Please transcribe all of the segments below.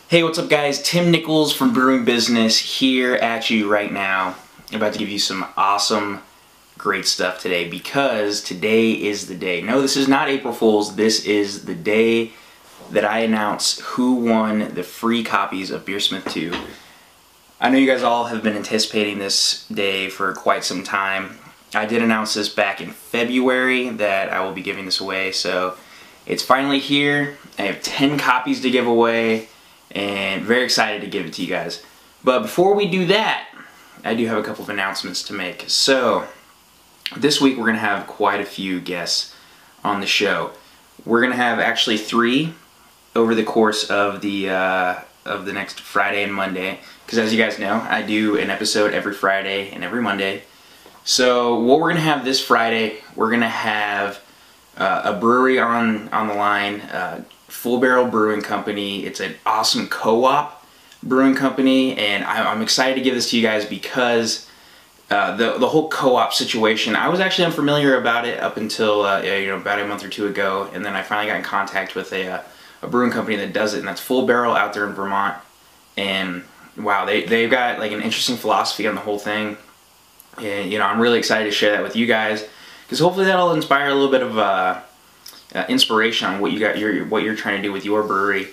Hey, what's up guys? Tim Nichols from Brewing Business here at you right now. I'm about to give you some awesome, great stuff today because today is the day. No, this is not April Fool's. This is the day that I announce who won the free copies of BeerSmith 2. I know you guys all have been anticipating this day for quite some time. I did announce this back in February that I will be giving this away, so it's finally here. I have 10 copies to give away and very excited to give it to you guys. But before we do that, I do have a couple of announcements to make. So this week we're going to have quite a few guests on the show. We're going to have actually 3 over the course of the next Friday and Monday, because as you guys know, I do an episode every Friday and every Monday. So what we're going to have this Friday, we're going to have a brewery on the line, Full Barrel Brewing Company. It's an awesome co-op brewing company, and I'm excited to give this to you guys because the whole co-op situation, I was actually unfamiliar about it up until about a month or 2 ago, and then I finally got in contact with a brewing company that does it, and that's Full Barrel out there in Vermont. And wow, they've got like an interesting philosophy on the whole thing, and I'm really excited to share that with you guys because hopefully that'll inspire a little bit of inspiration on what you're trying to do with your brewery.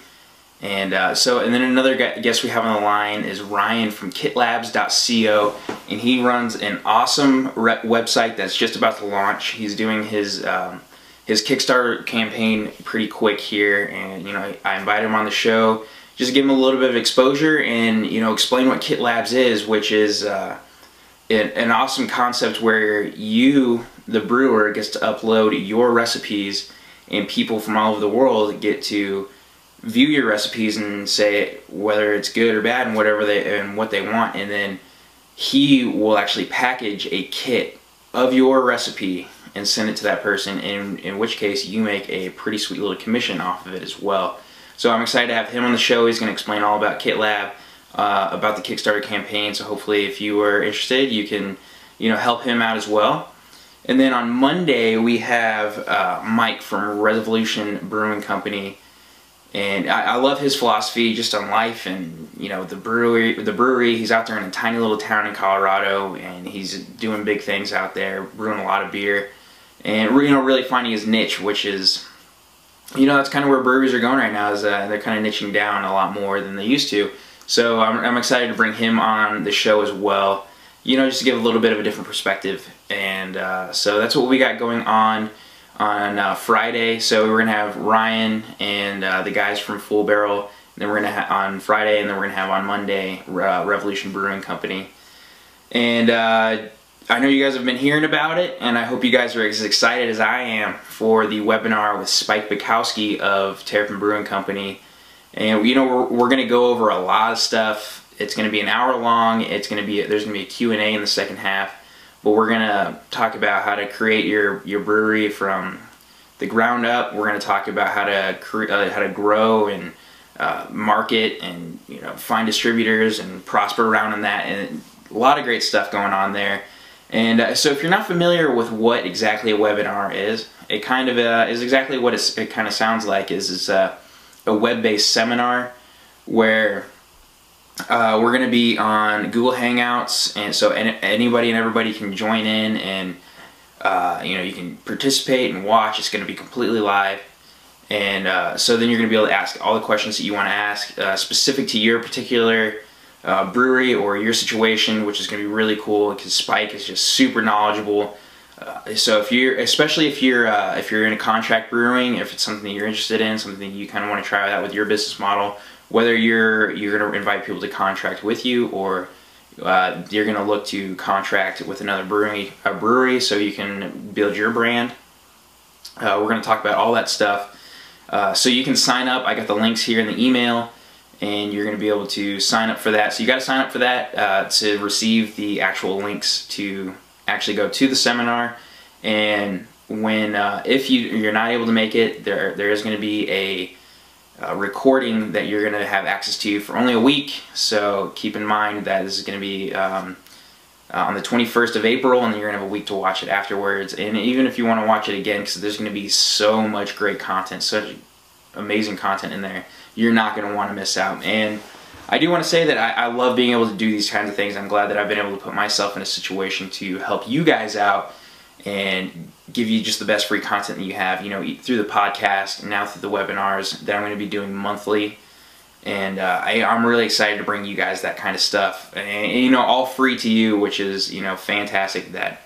And then another guest we have on the line is Ryan from kitlabs.co, and he runs an awesome website that's just about to launch. He's doing his Kickstarter campaign pretty quick here, and I invited him on the show just to give him a little bit of exposure and explain what KitLabs is, which is an awesome concept where you, the brewer, gets to upload your recipes, and people from all over the world get to view your recipes and say whether it's good or bad and what they want, and then he will actually package a kit of your recipe and send it to that person, in which case you make a pretty sweet little commission off of it as well. So I'm excited to have him on the show. He's going to explain all about KitLab, about the Kickstarter campaign, so hopefully if you are interested you can help him out as well. And then on Monday we have Mike from Revolution Brewing Company, and I love his philosophy just on life and the brewery. He's out there in a tiny little town in Colorado, and he's doing big things out there, brewing a lot of beer, and really finding his niche, which is that's kind of where breweries are going right now. Is they're kind of niching down a lot more than they used to. So I'm excited to bring him on the show as well, just to give a little bit of a different perspective. And so that's what we got going on Friday. So we're going to have Ryan and the guys from Full Barrel, and then we're going to have on Friday, and then we're going to have on Monday Revolution Brewing Company. And I know you guys have been hearing about it, and I hope you guys are as excited as I am for the webinar with Spike Bukowski of Terrapin Brewing Company. And we're going to go over a lot of stuff. It's going to be an hour long. There's going to be a Q&A in the second half. But we're going to talk about how to create your brewery from the ground up. We're going to talk about how to grow and market and find distributors and prosper around in that, and a lot of great stuff going on there. And so if you're not familiar with what exactly a webinar is, it kind of is exactly what it kind of sounds like. It's a web-based seminar where we're going to be on Google Hangouts, and so anybody and everybody can join in, and you can participate and watch. It's going to be completely live, and so then you're going to be able to ask all the questions that you want to ask specific to your particular brewery or your situation, which is going to be really cool because Spike is just super knowledgeable. So especially if you're in a contract brewing, if it's something that you're interested in, something that you kind of want to try out with your business model, whether you're going to invite people to contract with you, or you're going to look to contract with another brewery so you can build your brand. We're going to talk about all that stuff. So you can sign up. I got the links here in the email, and you're going to be able to sign up for that. So you got to sign up for that to receive the actual links to actually go to the seminar. And when if you're not able to make it, there is going to be a recording that you're going to have access to for only a week. So keep in mind that this is going to be on the 21st of April, and then you're going to have a week to watch it afterwards. And even if you want to watch it again, because there's going to be so much great content, such amazing content in there, you're not going to want to miss out. And I do want to say that I love being able to do these kinds of things. I'm glad that I've been able to put myself in a situation to help you guys out and give you just the best free content that you have, you know, through the podcast and now through the webinars that I'm going to be doing monthly. And I'm really excited to bring you guys that kind of stuff, and you know, all free to you, which is, you know, fantastic. That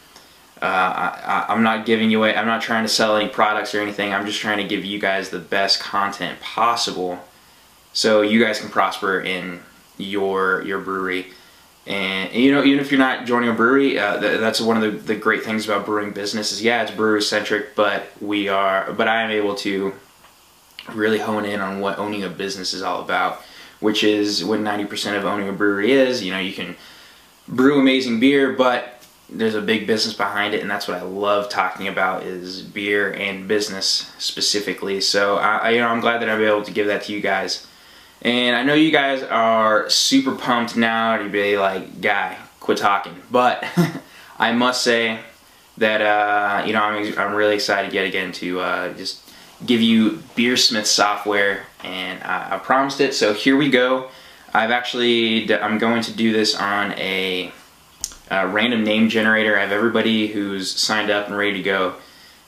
I'm not giving you away. I'm not trying to sell any products or anything. I'm just trying to give you guys the best content possible, so you guys can prosper in your brewery. And you know, even if you're not joining a brewery, that's one of the great things about Brewing Business is, yeah, it's brewery centric, but I am able to really hone in on what owning a business is all about, which is what 90% of owning a brewery is. You know, you can brew amazing beer, but there's a big business behind it, and that's what I love talking about, is beer and business specifically. So you know, I'm glad that I'll be able to give that to you guys. And I know you guys are super pumped now to be like, guy, quit talking. But I must say that you know, I'm really excited yet again to just give you BeerSmith software, and I promised it, so here we go. I'm going to do this on a random name generator. I have everybody who's signed up and ready to go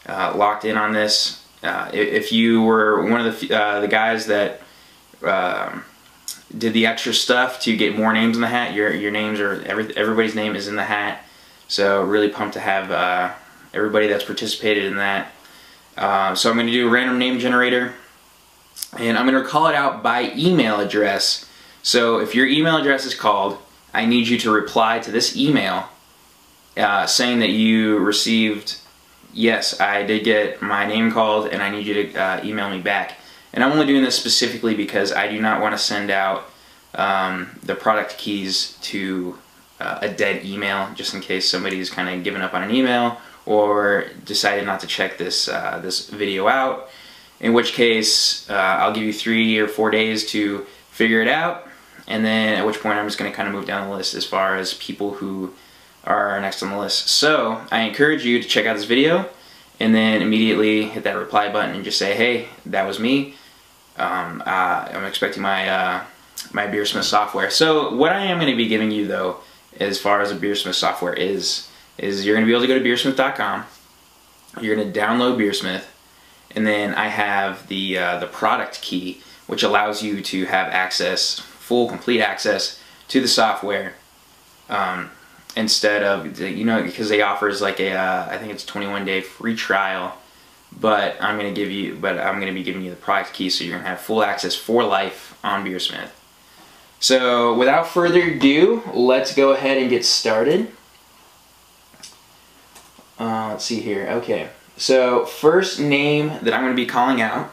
locked in on this. If you were one of the guys that did the extra stuff to get more names in the hat, your names are everybody's name is in the hat. So really pumped to have everybody that's participated in that. So I'm going to do a random name generator, and I'm going to call it out by email address. So if your email address is called, I need you to reply to this email saying that you received, yes, I did get my name called, and I need you to email me back. And I'm only doing this specifically because I do not want to send out the product keys to a dead email, just in case somebody's kind of given up on an email or decided not to check this this video out, in which case I'll give you 3 or 4 days to figure it out, and then at which point I'm just going to kind of move down the list as far as people who are next on the list. So I encourage you to check out this video and then immediately hit that reply button and just say, hey, that was me. I'm expecting my my BeerSmith software. So what I am going to be giving you, though, as far as the BeerSmith software is you're going to be able to go to beersmith.com. You're going to download BeerSmith, and then I have the product key, which allows you to have access, complete access to the software, instead of, you know, because they offers like a I think it's 21-day free trial, but I'm going to be giving you the product key, so you're going to have full access for life on BeerSmith. So without further ado, let's go ahead and get started. Let's see here. Okay, so first name that I'm going to be calling out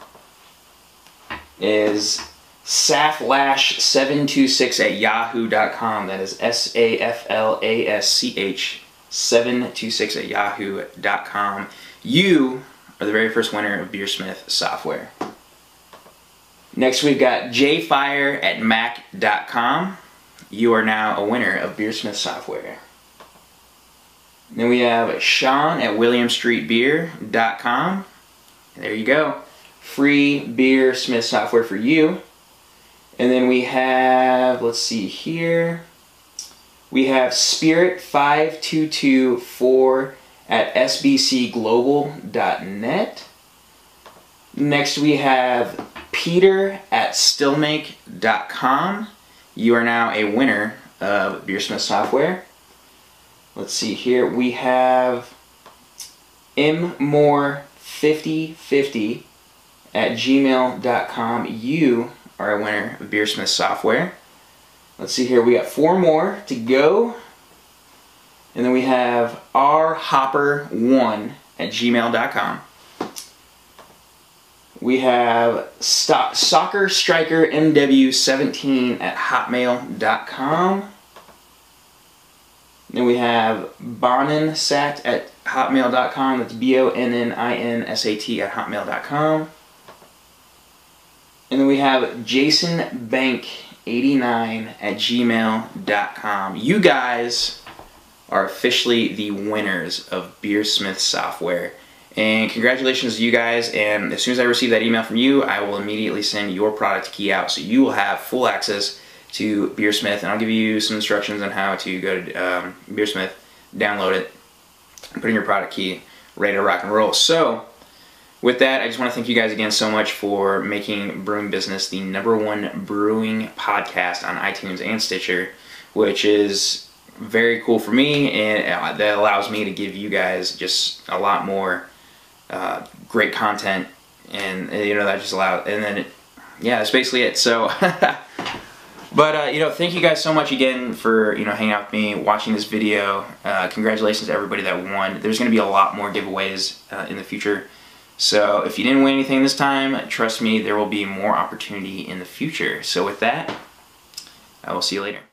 is saflash726@yahoo.com. That is SAFLASCH 726@yahoo.com. You are the very first winner of BeerSmith software. Next, we've got jfire@mac.com. You are now a winner of BeerSmith software. Then we have Sean@williamstreetbeer.com. There you go. Free BeerSmith software for you. And then we have, let's see here, we have Spirit5224@sbcglobal.net. Next we have Peter@stillmake.com. You are now a winner of BeerSmith software. Let's see here, we have mmore5050@gmail.com. You are a winner of BeerSmith software. Let's see here, we got 4 more to go. And then we have rhopper1@gmail.com. We have soccerstrikermw17@hotmail.com. Then we have bonninsat@hotmail.com. That's BONNINSAT@hotmail.com. And then we have jasonbank89@gmail.com. You guys are officially the winners of BeerSmith software. And congratulations to you guys, and as soon as I receive that email from you, I will immediately send your product key out, so you will have full access to BeerSmith, and I'll give you some instructions on how to go to BeerSmith, download it, put in your product key, ready to rock and roll. So with that, I just want to thank you guys again so much for making Brewing Business the #1 brewing podcast on iTunes and Stitcher, which is very cool for me, and that allows me to give you guys just a lot more great content, and that just allows, and then yeah, that's basically it. So but thank you guys so much again for hanging out with me, watching this video. Congratulations to everybody that won. There's going to be a lot more giveaways in the future, so if you didn't win anything this time, trust me, there will be more opportunity in the future. So with that, I will see you later.